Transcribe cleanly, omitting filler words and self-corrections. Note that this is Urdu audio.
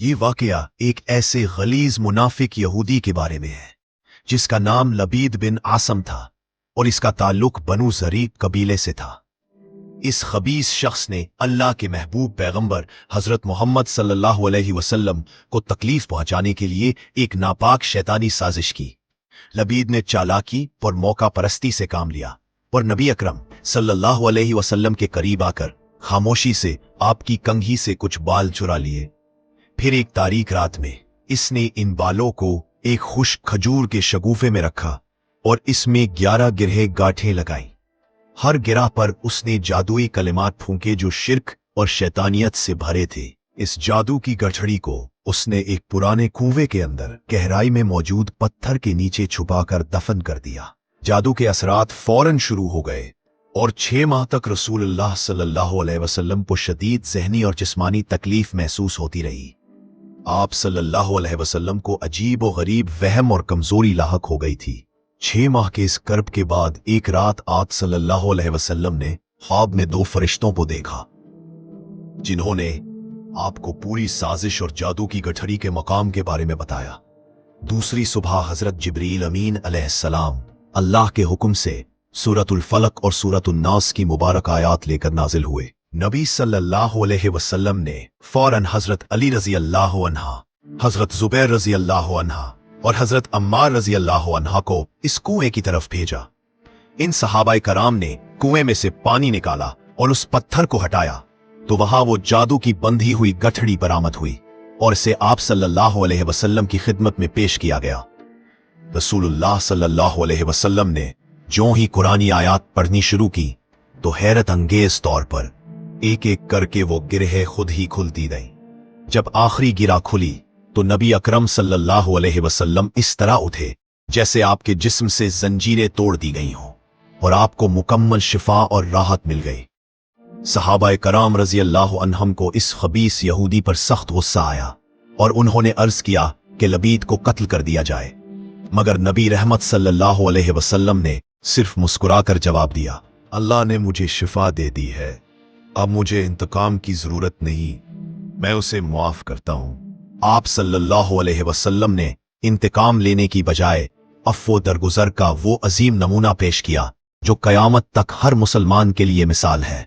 یہ واقعہ ایک ایسے غلیظ منافق یہودی کے بارے میں ہے جس کا نام لبید بن عاصم تھا اور اس کا تعلق بنو زریق قبیلے سے تھا۔ اس خبیث شخص نے اللہ کے محبوب پیغمبر حضرت محمد صلی اللہ علیہ وسلم کو تکلیف پہنچانے کے لیے ایک ناپاک شیطانی سازش کی۔ لبید نے چالاکی اور موقع پرستی سے کام لیا اور نبی اکرم صلی اللہ علیہ وسلم کے قریب آ کر خاموشی سے آپ کی کنگھی سے کچھ بال چرا لیے۔ پھر ایک تاریک رات میں اس نے ان بالوں کو ایک خشک کھجور کے شگوفے میں رکھا اور اس میں 11 گرہیں گاٹھیں لگائیں۔ ہر گرہ پر اس نے جادوئی کلمات پھونکے جو شرک اور شیطانیت سے بھرے تھے۔ اس جادو کی گٹھڑی کو اس نے ایک پرانے کنویں کے اندر گہرائی میں موجود پتھر کے نیچے چھپا کر دفن کر دیا۔ جادو کے اثرات فوراً شروع ہو گئے اور 6 ماہ تک رسول اللہ صلی اللہ علیہ وسلم کو شدید ذہنی اور جسمانی تکلیف محسوس ہوتی رہی۔ آپ صلی اللہ علیہ وسلم کو عجیب و غریب وہم اور کمزوری لاحق ہو گئی تھی۔ 6 ماہ کے اس کرب کے بعد ایک رات آپ صلی اللہ علیہ وسلم نے خواب میں 2 فرشتوں کو دیکھا جنہوں نے آپ کو پوری سازش اور جادو کی گٹھڑی کے مقام کے بارے میں بتایا۔ دوسری صبح حضرت جبریل امین علیہ السلام اللہ کے حکم سے سورۃ الفلق اور سورۃ الناس کی مبارک آیات لے کر نازل ہوئے۔ نبی صلی اللہ علیہ وسلم نے فوراً حضرت علی رضی اللہ عنہ، حضرت زبیر رضی اللہ عنہ اور حضرت عمار رضی اللہ عنہ کو اس کنویں کی طرف بھیجا۔ ان صحابہ کرام نے کنویں میں سے پانی نکالا اور اس پتھر کو ہٹایا تو وہاں وہ جادو کی بندھی ہوئی گٹھڑی برآمد ہوئی اور اسے آپ صلی اللہ علیہ وسلم کی خدمت میں پیش کیا گیا۔ رسول اللہ صلی اللہ علیہ وسلم نے جو ہی قرآنی آیات پڑھنی شروع کی تو حیرت انگیز طور پر ایک ایک کر کے وہ گرہیں خود ہی کھلتی گئیں۔ جب آخری گرہ کھلی تو نبی اکرم صلی اللہ علیہ وسلم اس طرح اٹھے جیسے آپ کے جسم سے زنجیریں توڑ دی گئی ہوں اور آپ کو مکمل شفا اور راحت مل گئی۔ صحابہ کرام رضی اللہ عنہم کو اس خبیث یہودی پر سخت غصہ آیا اور انہوں نے عرض کیا کہ لبید کو قتل کر دیا جائے، مگر نبی رحمت صلی اللہ علیہ وسلم نے صرف مسکرا کر جواب دیا، اللہ نے مجھے شفا دے دی ہے، اب مجھے انتقام کی ضرورت نہیں، میں اسے معاف کرتا ہوں۔ آپ صلی اللہ علیہ وسلم نے انتقام لینے کی بجائے عفو و درگزر کا وہ عظیم نمونہ پیش کیا جو قیامت تک ہر مسلمان کے لیے مثال ہے۔